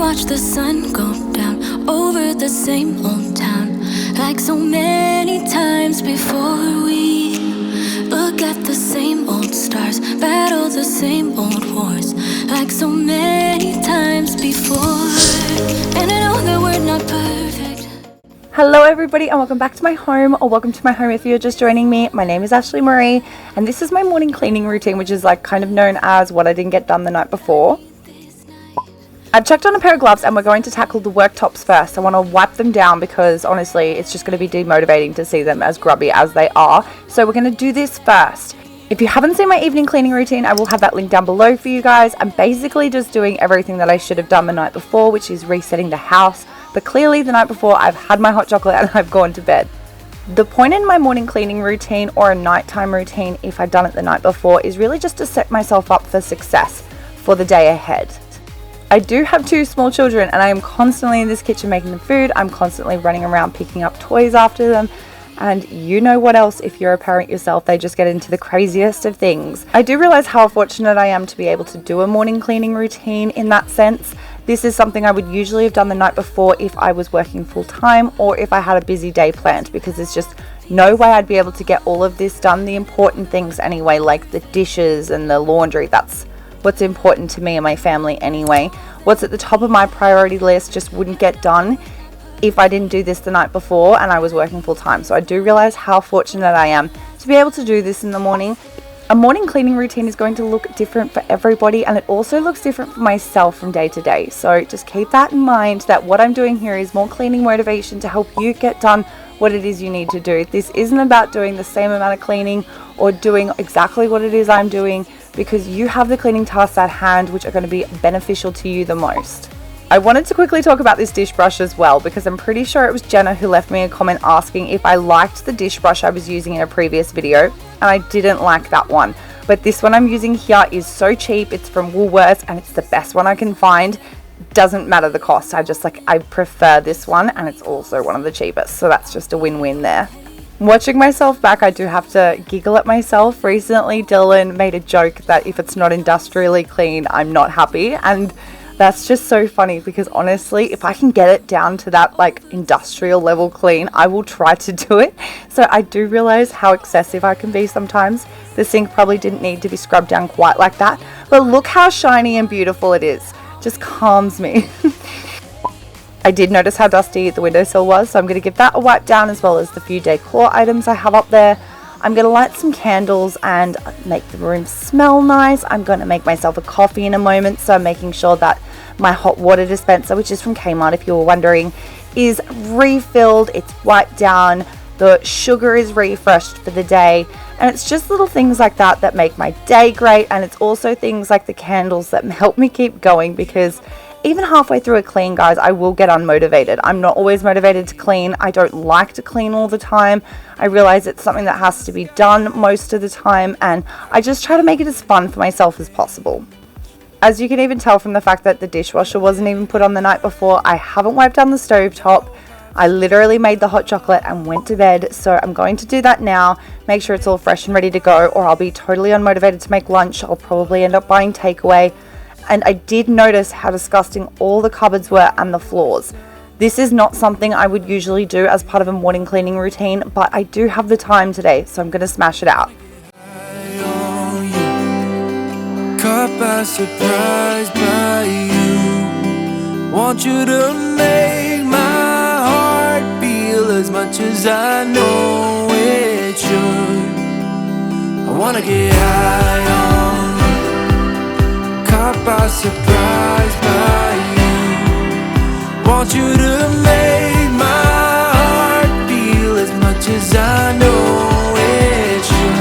watch the sun go down over the same old town, like so many times before. We look at the same old stars, battle the same old wars, like so many times before. And I know that we're not perfect. Hello everybody and welcome back to my home, or welcome to my home if you're just joining me. My name is Ashley Marie and this is my morning cleaning routine, which is like kind of known as what I didn't get done the night before. I've checked on a pair of gloves and we're going to tackle the worktops first. I want to wipe them down because honestly it's just going to be demotivating to see them as grubby as they are. So we're going to do this first. If you haven't seen my evening cleaning routine, I will have that link down below for you guys. I'm basically just doing everything that I should have done the night before, which is resetting the house. But clearly the night before I've had my hot chocolate and I've gone to bed. The point in my morning cleaning routine or a nighttime routine, if I'd done it the night before, is really just to set myself up for success for the day ahead. I do have two small children and I am constantly in this kitchen making them food. I'm constantly running around picking up toys after them. And you know what else, if you're a parent yourself, they just get into the craziest of things. I do realize how fortunate I am to be able to do a morning cleaning routine in that sense. This is something I would usually have done the night before if I was working full time or if I had a busy day planned, because there's just no way I'd be able to get all of this done. The important things anyway, like the dishes and the laundry, that's what's important to me and my family anyway. What's at the top of my priority list just wouldn't get done if I didn't do this the night before and I was working full time. So I do realize how fortunate I am to be able to do this in the morning. A morning cleaning routine is going to look different for everybody, and it also looks different for myself from day to day. So just keep that in mind, that what I'm doing here is more cleaning motivation to help you get done what it is you need to do. This isn't about doing the same amount of cleaning or doing exactly what it is I'm doing, because you have the cleaning tasks at hand which are going to be beneficial to you the most. I wanted to quickly talk about this dish brush as well, because I'm pretty sure it was Jenna who left me a comment asking if I liked the dish brush I was using in a previous video, and I didn't like that one. But this one I'm using here is so cheap. It's from Woolworths and it's the best one I can find. Doesn't matter the cost, I prefer this one, and it's also one of the cheapest, so that's just a win-win there. Watching myself back, I do have to giggle at myself. Recently Dylan made a joke that if it's not industrially clean, I'm not happy, and that's just so funny because honestly, if I can get it down to that like industrial level clean, I will try to do it. So I do realize how excessive I can be sometimes. The sink probably didn't need to be scrubbed down quite like that, but look how shiny and beautiful it is. Just calms me. I did notice how dusty the windowsill was, so I'm going to give that a wipe down, as well as the few decor items I have up there. I'm going to light some candles and make the room smell nice. I'm going to make myself a coffee in a moment, so I'm making sure that my hot water dispenser, which is from Kmart if you were wondering, is refilled, it's wiped down, the sugar is refreshed for the day, and it's just little things like that that make my day great. And it's also things like the candles that help me keep going, because even halfway through a clean, guys, I will get unmotivated. I'm not always motivated to clean. I don't like to clean all the time. I realize it's something that has to be done most of the time, and I just try to make it as fun for myself as possible. As you can even tell from the fact that the dishwasher wasn't even put on the night before, I haven't wiped down the stovetop. I literally made the hot chocolate and went to bed, so I'm going to do that now, make sure it's all fresh and ready to go, or I'll be totally unmotivated to make lunch. I'll probably end up buying takeaway. And I did notice how disgusting all the cupboards were and the floors. This is not something I would usually do as part of a morning cleaning routine, but I do have the time today, so I'm going to smash it out. Caught by surprise by you. Want you to make my heart feel as much as I know it should. I wanna get high on you. Caught by surprise by you. Want you to make my heart feel as much as I know it should.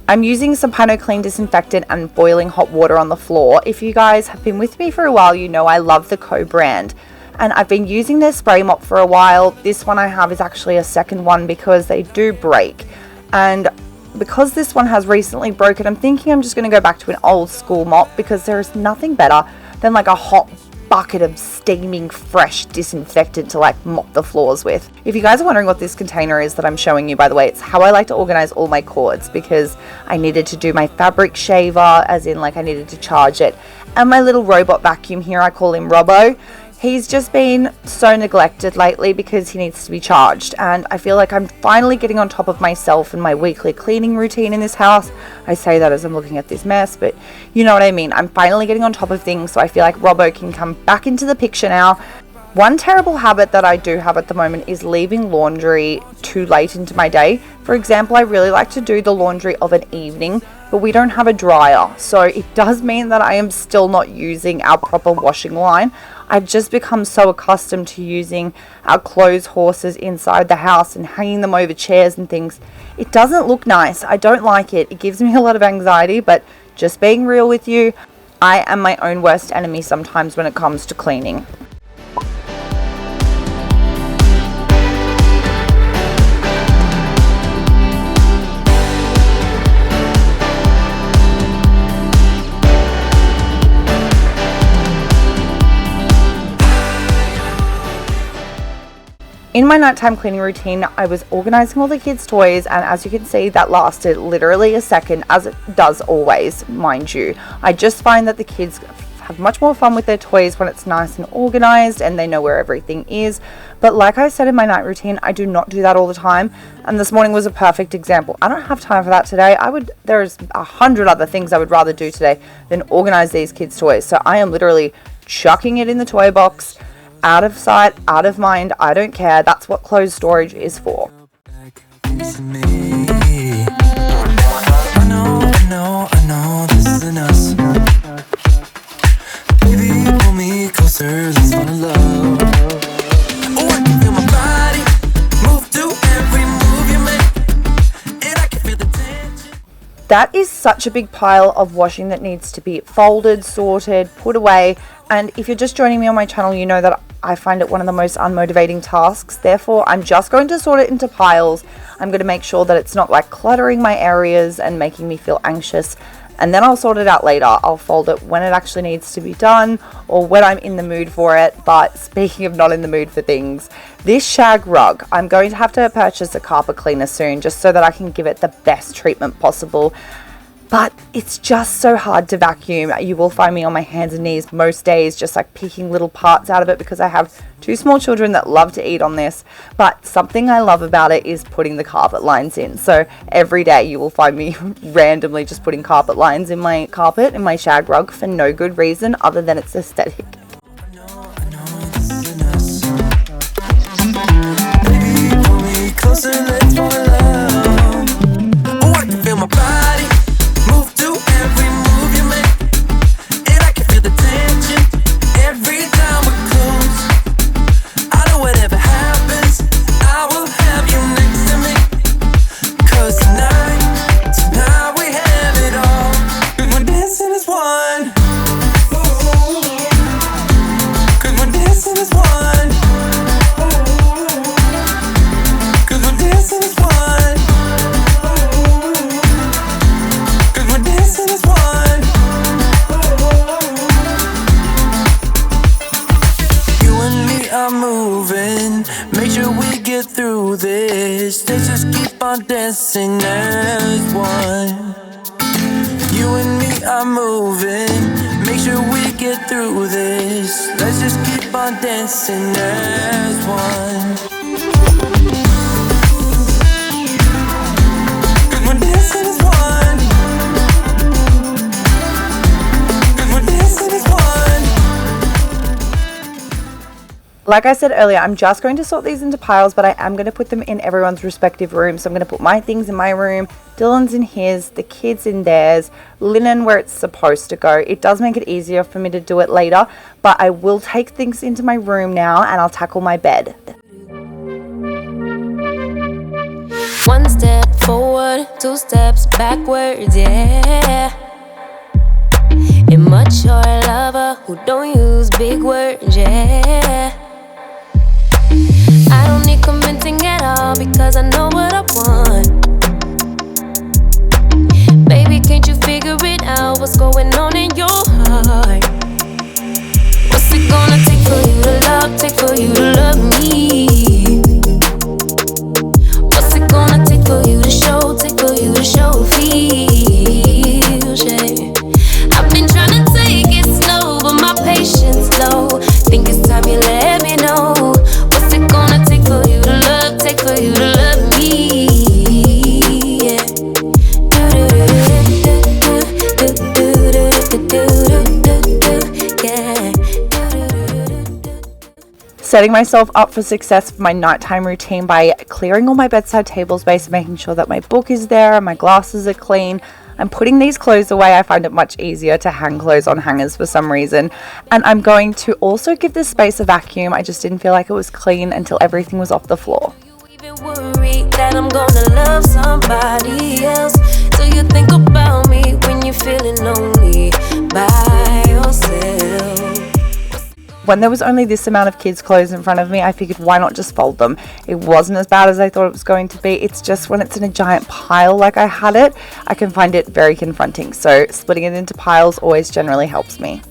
I'm using some Pino Clean disinfectant and boiling hot water on the floor. If you guys have been with me for a while, you know I love the Co brand. and I've been using their spray mop for a while. This one I have is actually a second one because they do break, and because this one has recently broken, I'm thinking I'm just going to go back to an old school mop because there is nothing better than like a hot bucket of steaming fresh disinfectant to like mop the floors with. If you guys are wondering what this container is that I'm showing you, by the way, it's how I like to organize all my cords, because I needed to do my fabric shaver, as in like I needed to charge it, and my little robot vacuum here, I call him Robbo. He's just been so neglected lately because he needs to be charged, and I feel like I'm finally getting on top of myself and my weekly cleaning routine in this house. I say that as I'm looking at this mess, but you know what I mean. I'm finally getting on top of things, so I feel like Robbo can come back into the picture now. One terrible habit that I do have at the moment is leaving laundry too late into my day. For example, I really like to do the laundry of an evening, but we don't have a dryer, so it does mean that I am still not using our proper washing line. I've just become so accustomed to using our clothes horses inside the house and hanging them over chairs and things. It doesn't look nice. I don't like it. It gives me a lot of anxiety, but just being real with you, I am my own worst enemy sometimes when it comes to cleaning. In my nighttime cleaning routine, I was organizing all the kids' toys, and as you can see, that lasted literally a second, as it does always, mind you. I just find that the kids have much more fun with their toys when it's nice and organized and they know where everything is. But like I said in my night routine, I do not do that all the time, and this morning was a perfect example. I don't have time for that today. There's 100 other things I would rather do today than organize these kids' toys. So I am literally chucking it in the toy box. Out of sight, out of mind, I don't care. That's what clothes storage is for. I know, this isn't us. Baby, pull me closer, let's fall in love. Oh, I can feel my body move to every move you make, and I can feel the tension. That is such a big pile of washing that needs to be folded, sorted, put away. And if you're just joining me on my channel, you know that I find it one of the most unmotivating tasks. Therefore, I'm just going to sort it into piles. I'm going to make sure that it's not like cluttering my areas and making me feel anxious. And then I'll sort it out later. I'll fold it when it actually needs to be done or when I'm in the mood for it. But speaking of not in the mood for things, this shag rug, I'm going to have to purchase a carpet cleaner soon just so that I can give it the best treatment possible. But it's just so hard to vacuum. You will find me on my hands and knees most days, just like picking little parts out of it, because I have 2 small children that love to eat on this. But something I love about it is putting the carpet lines in. So every day you will find me randomly just putting carpet lines in my carpet, in my shag rug, for no good reason other than it's aesthetic. I know, this isn't us. Baby, pull me closer, let's fall in love. Oh, I can feel my body move to every move you make, and I can feel the tension every time we're close. I know whatever happens, I will have you next to me, 'cause tonight we have it all. 'Cause we're dancing as one. 'Cause we're dancing as one. 'Cause we're dancing as one. 'Cause we're dancing as one. You and me are moving, make sure we get through this. Let's just keep on dancing as one. You and me are moving, make sure we get through this. Let's just keep on dancing as one. 'Cause we're dancing as one. 'Cause we're dancing as one. Like I said earlier, I'm just going to sort these into piles, but I am going to put them in everyone's respective room. So I'm going to put my things in my room, Dylan's in his, the kids in theirs, linen where it's supposed to go. It does make it easier for me to do it later, but I will take things into my room now and I'll tackle my bed. One step forward, 2 steps backwards, yeah. Immature lover who don't use big words, yeah. I don't need convincing at all because I know what I want. Baby, can't you figure it out? What's going on in your heart? What's it gonna take for you to love, take for you to love me? What's it gonna take for you to show, take for you to show feels, yeah. I've been trying to take it slow, but my patience low. Think it's time you let me know. What's it gonna take for you to love, take for you to love me? Yeah. Setting myself up for success for my nighttime routine by clearing all my bedside table space, making sure that my book is there, my glasses are clean. I'm putting these clothes away. I find it much easier to hang clothes on hangers for some reason. And I'm going to also give this space a vacuum. I just didn't feel like it was clean until everything was off the floor. Even worried that I'm gonna love somebody else. Do you think about me when you're feeling lonely by yourself? When there was only this amount of kids' clothes in front of me, I figured why not just fold them? It wasn't as bad as I thought it was going to be. It's just when it's in a giant pile like I had it, I can find it very confronting. So splitting it into piles always generally helps me.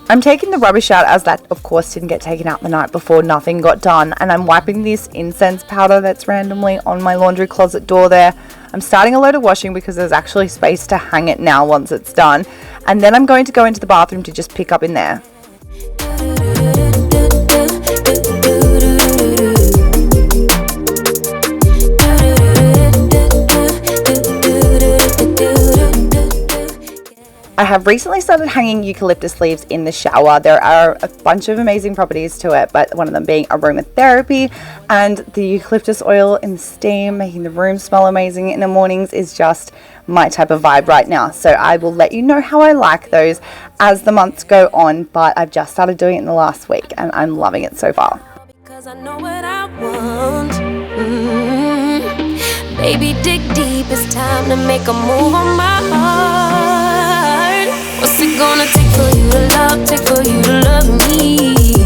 I'm taking the rubbish out as that of course didn't get taken out the night before, nothing got done, and I'm wiping this incense powder that's randomly on my laundry closet door there. I'm starting a load of washing because there's actually space to hang it now once it's done, and then I'm going to go into the bathroom to just pick up in there. I have recently started hanging eucalyptus leaves in the shower. There are a bunch of amazing properties to it, but one of them being aromatherapy, and the eucalyptus oil in the steam making the room smell amazing in the mornings is just my type of vibe right now. So I will let you know how I like those as the months go on, but I've just started doing it in the last week and I'm loving it so far. Because I know what I want. Baby, dig deep, it's time to make a move on my heart. What's it gonna take for you to love, take for you to love me?